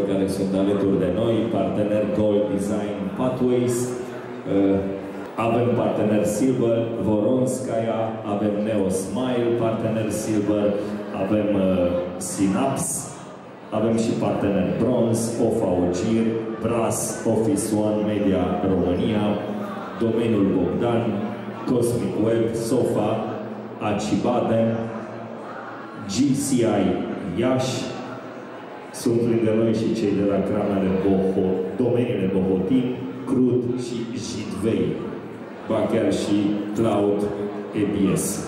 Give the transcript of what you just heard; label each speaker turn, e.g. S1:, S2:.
S1: care sunt alături de noi, partener Gold Design Pathways, avem partener Silver, Voronskaya, avem Neo Smile, partener Silver, avem Synapse, avem și partener Bronze, OFA Ogir, Brass, Office One Media România, Domeniul Bogdan, Cosmic Web, Sofa, Acibadem, GCI Iași, sunt lângă noi și cei de la cramele domeniile Bohotin, Crud și Jidvei, ba chiar și Cloud EBS.